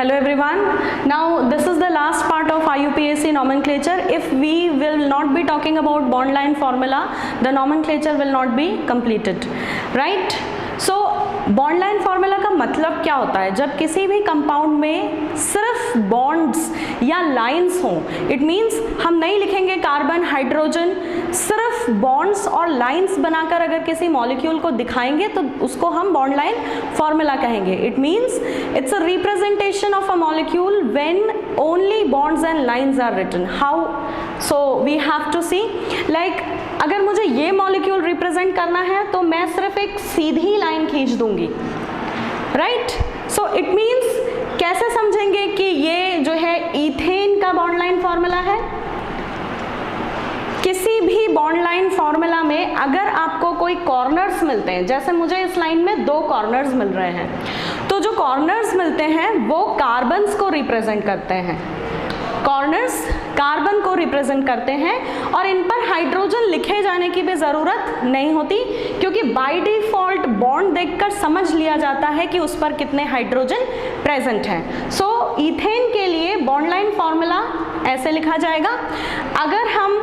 Hello everyone. Now this is the last part of IUPAC nomenclature. If we will not be talking about bond line formula, the nomenclature will not be completed. Right? So bond line formula का मतलब क्या होता है? जब किसी भी compound में सिर्फ बॉन्ड्स या लाइंस हों, इट मीन्स हम नहीं लिखेंगे कार्बन हाइड्रोजन, सिर्फ बॉन्ड्स और लाइंस बनाकर अगर किसी मॉलिक्यूल को दिखाएंगे तो उसको हम बॉन्ड लाइन फार्मूला कहेंगे. It means it's a representation of a molecule when only bonds and lines are written. How? So we have to see like अगर मुझे ये मॉलिक्यूल रिप्रेजेंट करना है तो मैं सिर्फ एक सीधी लाइन खींच दूंगी. राइट? सो इट मीन्स कैसे समझेंगे कि ये जो है ईथेन का बॉन्ड लाइन फॉर्मूला है? किसी भी बॉन्ड लाइन फॉर्मूला में अगर आपको कोई कॉर्नर्स मिलते हैं, जैसे मुझे इस लाइन में 2 कॉर्नर्स मिल रहे हैं, तो जो कॉर्नर्स मिलते हैं वो कार्बन्स को रिप्रेजेंट करते हैं. कॉर्नर्स कार्बन को रिप्रेजेंट करते हैं और इन पर हाइड्रोजन लिखे जाने की भी ज़रूरत नहीं होती, क्योंकि बाय डिफ़ॉल्ट बॉन्ड देखकर समझ लिया जाता है कि उस पर कितने हाइड्रोजन प्रेजेंट हैं. सो ईथेन के लिए बॉन्ड लाइन फॉर्मूला ऐसे लिखा जाएगा. अगर हम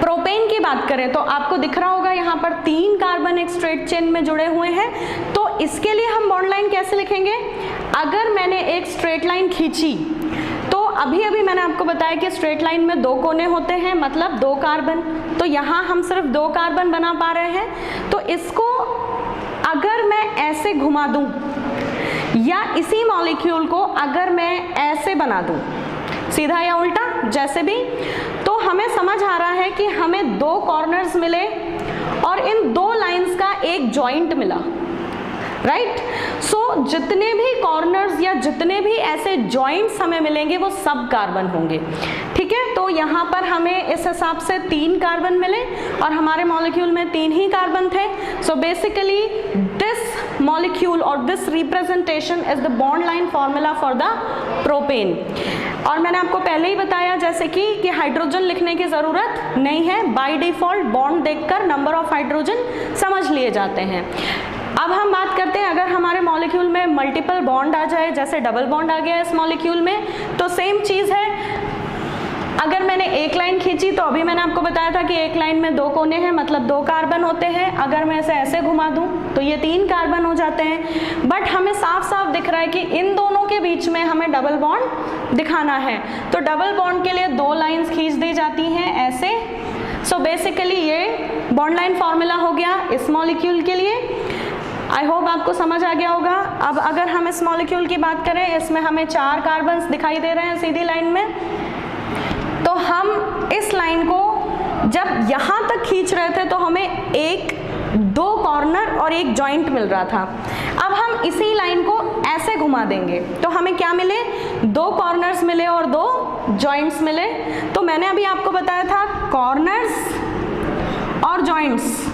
प्रोपेन की बात करें तो आपको दिख रहा होगा यहाँ पर 3 कार्बन एक स्ट्रेट चेन में जुड़े हुए हैं. तो इसके लिए हम बॉन्ड लाइन कैसे लिखेंगे? अगर मैंने एक स्ट्रेट लाइन खींची तो अभी मैंने आपको बताया कि स्ट्रेट लाइन में 2 कोने होते हैं, मतलब 2 कार्बन. तो यहाँ हम सिर्फ 2 कार्बन बना पा रहे हैं. तो इसको अगर मैं ऐसे घुमा दूं या इसी मॉलिक्यूल को अगर मैं ऐसे बना दूं, सीधा या उल्टा जैसे भी, तो हमें समझ आ रहा है कि हमें 2 कॉर्नर्स मिले और इन 2 लाइंस का एक जॉइंट मिला. राइट? सो जितने भी कॉर्नर्स या जितने भी ऐसे जॉइंट्स हमें मिलेंगे वो सब कार्बन होंगे. ठीक है? तो यहाँ पर हमें इस हिसाब से 3 कार्बन मिले और हमारे मॉलिक्यूल में 3 ही कार्बन थे. सो बेसिकली दिस मॉलिक्यूल और this representation is the bond line formula for the propane. और मैंने आपको पहले ही बताया जैसे कि हाइड्रोजन लिखने की ज़रूरत नहीं है. बाय डिफ़ॉल्ट बॉन्ड देखकर नंबर ऑफ हाइड्रोजन समझ लिए जाते हैं. अब हम बात करते हैं अगर हमारे मॉलिक्यूल में मल्टीपल बॉन्ड आ जाए, जैसे डबल बॉन्ड आ गया इस मॉलिक्यूल में, तो सेम चीज़ है. अगर मैंने एक लाइन खींची तो अभी मैंने आपको बताया था कि एक लाइन में 2 कोने हैं, मतलब 2 कार्बन होते हैं. अगर मैं इसे ऐसे घुमा दूं तो ये 3 कार्बन हो जाते हैं. बट हमें साफ साफ दिख रहा है कि इन दोनों के बीच में हमें डबल बॉन्ड दिखाना है. तो डबल बॉन्ड के लिए 2 लाइन्स खींच दी जाती हैं ऐसे. सो बेसिकली ये बॉन्ड लाइन फॉर्मूला हो गया इस मॉलिक्यूल के लिए. आई होप आपको समझ आ गया होगा. अब अगर हम इस मॉलिक्यूल की बात करें, इसमें हमें 4 कार्बन्स दिखाई दे रहे हैं सीधी लाइन में. तो हम इस लाइन को जब यहाँ तक खींच रहे थे तो हमें 2 कॉर्नर और एक जॉइंट मिल रहा था. अब हम इसी लाइन को ऐसे घुमा देंगे तो हमें क्या मिले? 2 कॉर्नर्स मिले और 2 जॉइंट्स मिले. तो मैंने अभी आपको बताया था कॉर्नर्स और जॉइंट्स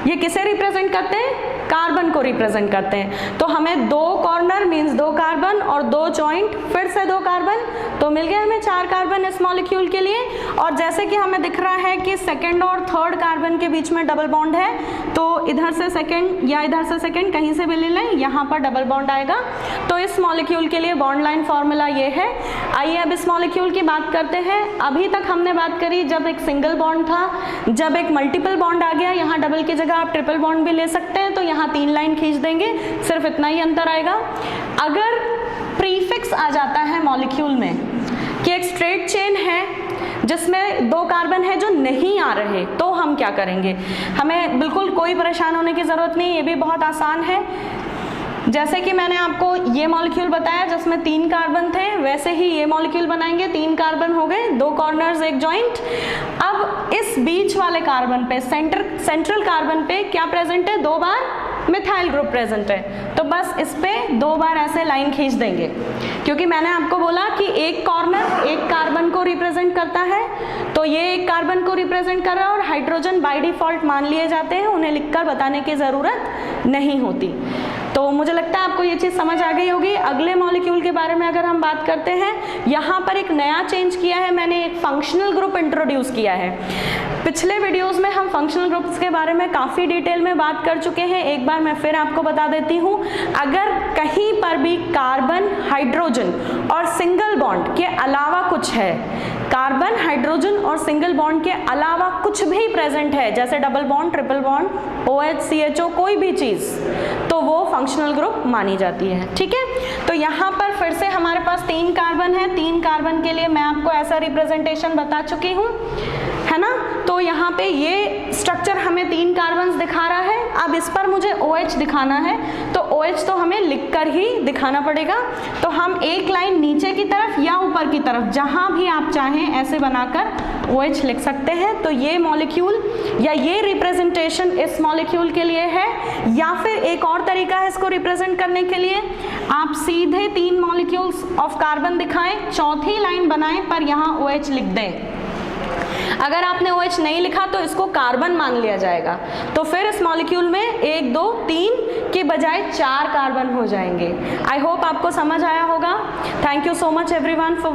ये किसे रिप्रेजेंट करते हैं? कार्बन को रिप्रेजेंट करते हैं. तो हमें 2 कॉर्नर मीन्स 2 कार्बन और 2 जॉइंट फिर से 2 कार्बन, तो मिल गए हमें 4 कार्बन इस मॉलिक्यूल के लिए. और जैसे कि हमें दिख रहा है कि सेकंड और थर्ड कार्बन के बीच में डबल बॉन्ड है, तो इधर से सेकंड या इधर से सेकंड कहीं से भी ले लें, यहाँ पर डबल बॉन्ड आएगा. तो इस मॉलिक्यूल के लिए बॉन्ड लाइन फॉर्मूला ये है. आइए अब इस मॉलिक्यूल की बात करते हैं. अभी तक हमने बात करी जब एक सिंगल बॉन्ड था, जब एक मल्टीपल बॉन्ड आ गया, यहाँ डबल की जगह आप ट्रिपल बॉन्ड भी ले सकते हैं, तो यहाँ 3 लाइन खींच देंगे, सिर्फ इतना ही अंतर आएगा. अगर प्रीफिक्स आ जाता है मॉलिक्यूल में कि एक स्ट्रेट चेन है जिसमें 2 कार्बन है जो नहीं आ रहे, तो हम क्या करेंगे? हमें बिल्कुल कोई परेशान होने की ज़रूरत नहीं, ये भी बहुत आसान है. जैसे कि मैंने आपको ये मॉलिक्यूल बताया जिसमें 3 कार्बन थे, वैसे ही ये मॉलिक्यूल बनाएंगे. 3 कार्बन हो गए, 2 कॉर्नर्स एक जॉइंट. अब इस बीच वाले कार्बन पे, सेंट्रल कार्बन पे क्या प्रेजेंट है? 2 बार मिथाइल ग्रुप प्रेजेंट है. तो बस इस पे 2 बार ऐसे लाइन खींच देंगे, क्योंकि मैंने आपको बोला कि एक कॉर्नर एक कार्बन को रिप्रेजेंट करता है. तो ये एक कार्बन को रिप्रेजेंट कर रहा है और हाइड्रोजन बाय डिफॉल्ट मान लिए जाते हैं, उन्हें लिखकर बताने की ज़रूरत नहीं होती. तो मुझे लगता है आपको ये चीज़ समझ आ गई होगी. अगले मॉलिक्यूल के बारे में अगर हम बात करते हैं, यहाँ पर एक नया चेंज किया है मैंने, एक फंक्शनल ग्रुप इंट्रोड्यूस किया है. पिछले वीडियोस में हम फंक्शनल ग्रुप्स के बारे में काफ़ी डिटेल में बात कर चुके हैं. एक बार मैं फिर आपको बता देती हूँ. अगर कहीं पर भी कार्बन हाइड्रोजन और सिंगल बॉन्ड के अलावा कुछ है, कार्बन, हाइड्रोजन और सिंगल बॉन्ड के अलावा कुछ भी प्रेजेंट है, जैसे double bond, triple bond, OH, CHO, कोई भी चीज, तो वो फंक्शनल ग्रुप मानी जाती है। ठीक है, तो यहाँ पर फिर से हमारे पास 3 कार्बन है, 3 कार्बन के लिए मैं आपको ऐसा रिप्रेजेंटेशन बता चुकी हूँ, है ना। तो यहाँ पे ये स्ट्रक्चर हमें 3 कार्बन्स दिखा रहा है। अब इस पर मुझे OH दिखाना है, तो OH तो हमें लिखकर ही दिखाना पड़ेगा। तो हम एक लाइन नीचे की तरफ या ऊपर की तरफ, जहाँ भी आप चाहें ऐसे बनाकर OH लिख सकते हैं। तो ये मॉलिक्यूल या ये रिप्रेजेंटेशन इस मॉलिक्यूल के लिए है, या फिर एक और तरीका है इसको रिप्रेजेंट करने के लिए, आप सीधे 3 मॉलिक्यूल्स ऑफ कार्बन दिखाएं, चौथी लाइन बनाएं पर यहाँ OH लिख दें। अगर आपने OH नहीं लिखा तो इसको कार्बन मान लिया जाएगा, तो फिर इस मॉलिक्यूल में 1, 2, 3 के बजाय 4 कार्बन हो जाएंगे। आई होप आपको समझ आया होगा। Thank you so much everyone for